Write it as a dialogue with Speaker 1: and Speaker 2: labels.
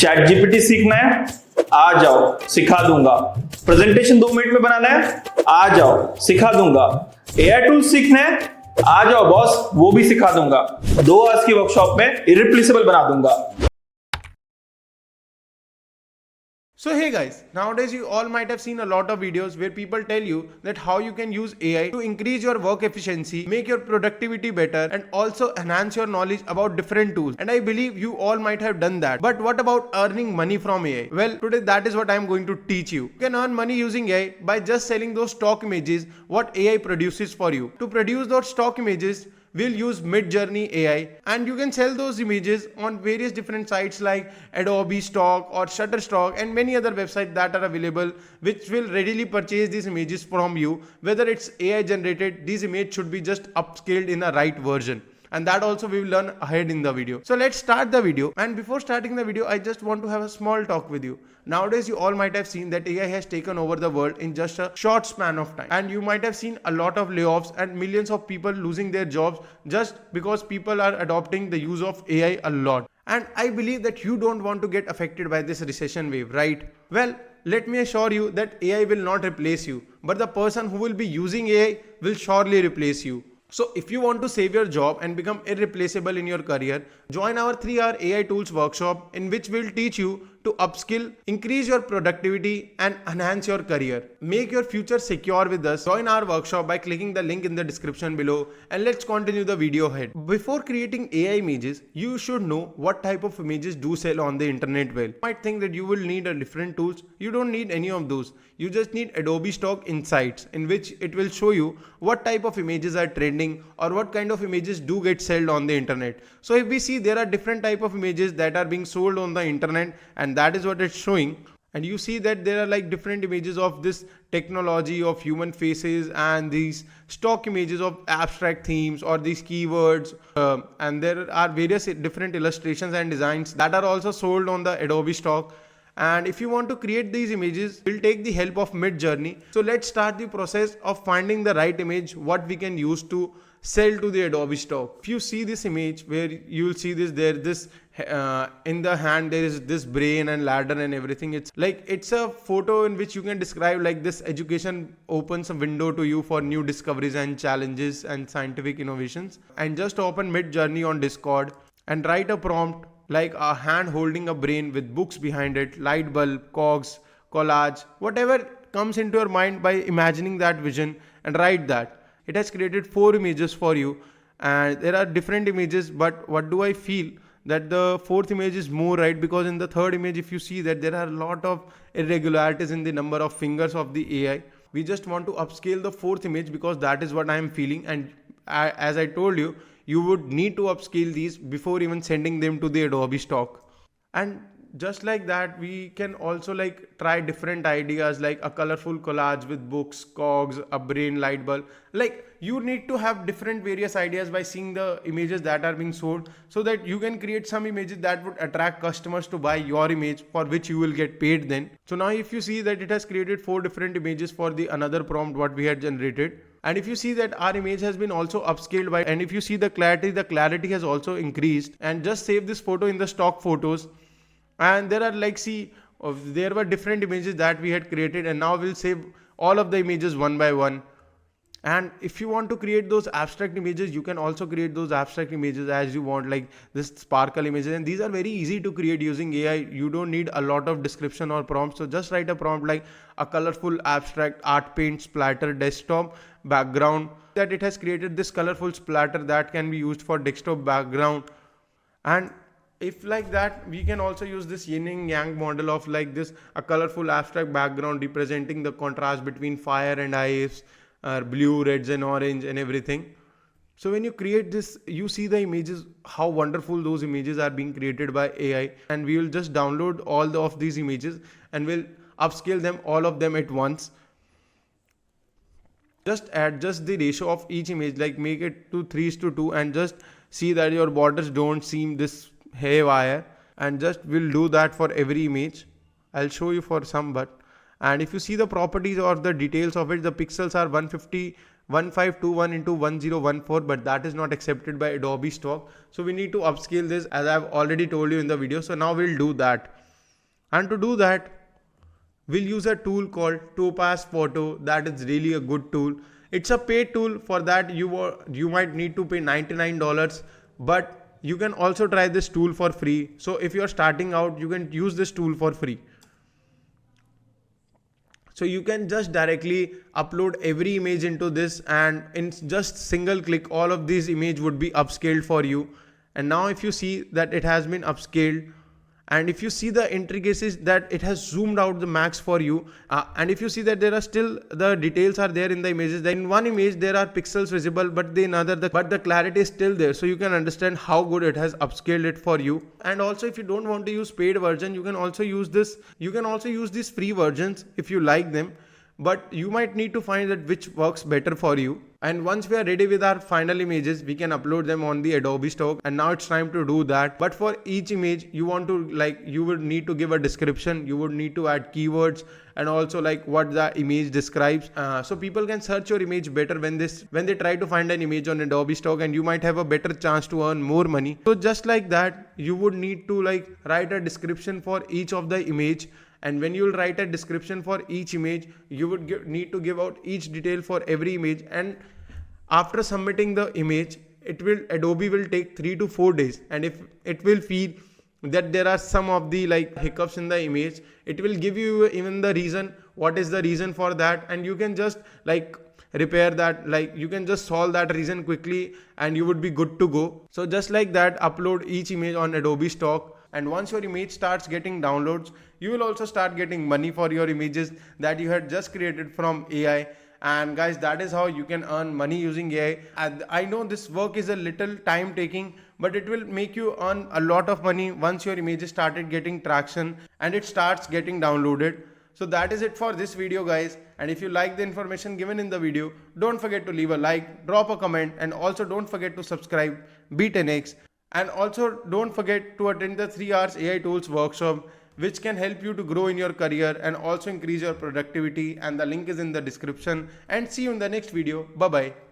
Speaker 1: Chat GPT सीखना है, आ जाओ सिखा दूंगा। प्रेजेंटेशन 2 मिनट में बनाना है, आ जाओ सिखा दूंगा। एआई टूल सीखना है, आ जाओ बॉस, वो भी सिखा दूंगा। 2 आवर्स की वर्कशॉप में इरिप्लेसेबल बना दूंगा।
Speaker 2: So hey guys, nowadays you all might have seen a lot of videos where people tell you that how you can use AI to increase your work efficiency, make your productivity better and also enhance your knowledge about different tools. And I believe you all might have done that. But what about earning money from AI? Well, today that is what I am going to teach you. You can earn money using AI by just selling those stock images what AI produces for you. To produce those stock images, we'll use Midjourney AI and you can sell those images on various different sites like Adobe Stock or Shutterstock and many other websites that are available which will readily purchase these images from you. Whether it's AI generated, these images should be just upscaled in a right version. And that also we will learn ahead in the video. So let's start the video. And before starting the video, I just want to have a small talk with you. Nowadays, you all might have seen that AI has taken over the world in just a short span of time. And you might have seen a lot of layoffs and millions of people losing their jobs just because people are adopting the use of AI a lot. And I believe that you don't want to get affected by this recession wave, right? Well, let me assure you that AI will not replace you, but the person who will be using AI will surely replace you. So if you want to save your job and become irreplaceable in your career, join our 3-hour AI tools workshop in which we'll teach you to upskill, increase your productivity and enhance your career. Make your future secure with us. Join our workshop by clicking the link in the description below and let's continue the video ahead. Before creating AI images, you should know what type of images do sell on the internet well. You might think that you will need a different tools. You don't need any of those. You just need Adobe Stock Insights in which it will show you what type of images are trending or what kind of images do get sold on the internet. So if we see there are different type of images that are being sold on the internet and that is what it's showing. And you see that there are like different images of this technology of human faces and these stock images of abstract themes or these keywords. And there are various different illustrations and designs that are also sold on the Adobe Stock. And if you want to create these images, we'll take the help of Midjourney. So let's start the process of finding the right image, what we can use to sell to the Adobe Stock. If you see this image where you will see this in the hand there is this brain and ladder and everything. It's a photo in which you can describe like this education opens a window to you for new discoveries and challenges and scientific innovations. And just open Midjourney on Discord and write a prompt like a hand holding a brain with books behind it, light bulb, cogs, collage, whatever comes into your mind by imagining that vision, and write that. It has created 4 images for you and there are different images, but what do I feel that the 4th image is more right, because in the 3rd image if you see that there are a lot of irregularities in the number of fingers of the AI. We just want to upscale the 4th image because that is what I am feeling, and as I told you, you would need to upscale these before even sending them to the Adobe Stock. And just like that, we can also like try different ideas like a colorful collage with books, cogs, a brain, light bulb. Like you need to have different various ideas by seeing the images that are being sold so that you can create some images that would attract customers to buy your image, for which you will get paid then. So now if you see that it has created 4 different images for the another prompt what we had generated. And if you see that our image has been also upscaled by, and if you see the clarity has also increased. And just save this photo in the stock photos. And there are like there were different images that we had created, and now we'll save all of the images one by one. And if you want to create those abstract images, you can also create those abstract images as you want, like this sparkle images, and these are very easy to create using AI. You don't need a lot of description or prompts. So just write a prompt like a colorful abstract art paint splatter desktop background, that it has created this colorful splatter that can be used for desktop background. And if like that, we can also use this yin and yang model of like this, a colorful abstract background representing the contrast between fire and ice, blue, reds and orange and everything. So when you create this, you see the images, how wonderful those images are being created by AI. And we will just download all of these images and we'll upscale them, all of them at once. Just adjust the ratio of each image, like make it to 3:2 and just see that your borders don't seem this haywire, and just will do that for every image. I'll show you for some, and if you see the properties or the details of it, the pixels are 150 1521 into 1014, but that is not accepted by Adobe Stock. So we need to upscale this, as I've already told you in the video. So now we'll do that. And to do that, we'll use a tool called Topaz Photo. That is really a good tool. It's a paid tool. For that you might need to pay $99, but you can also try this tool for free. So if you're starting out, you can use this tool for free. So you can just directly upload every image into this, and in just single click all of these images would be upscaled for you. And now if you see that it has been upscaled, and if you see the intricacies that it has zoomed out the max for you, and if you see that there are still the details are there in the images, then in one image there are pixels visible, but in another but the clarity is still there, so you can understand how good it has upscaled it for you. And also, if you don't want to use paid version, you can also use these free versions if you like them, but you might need to find that which works better for you. And once we are ready with our final images, we can upload them on the Adobe Stock. And now it's time to do that. But for each image, you would need to give a description, you would need to add keywords, and also what the image describes, so people can search your image better when they try to find an image on Adobe Stock, and you might have a better chance to earn more money. So just like that, you would need to write a description for each of the image. And when you will write a description for each image, you would need to give out each detail for every image. And after submitting the image, Adobe will take 3 to 4 days. And if it will feel that there are some of the hiccups in the image, it will give you even the reason, what is the reason for that, and you can just repair that, you can just solve that reason quickly, and you would be good to go. So just like that, upload each image on Adobe Stock. And once your image starts getting downloads, you will also start getting money for your images that you had just created from AI. And guys, that is how you can earn money using AI. And I know this work is a little time taking, but it will make you earn a lot of money once your images started getting traction and it starts getting downloaded. So that is it for this video, guys. And if you like the information given in the video, don't forget to leave a like, drop a comment, and also don't forget to subscribe, be 10x. And also don't forget to attend the 3 hours AI tools workshop, which can help you to grow in your career and also increase your productivity. And the link is in the description. And see you in the next video. Bye bye.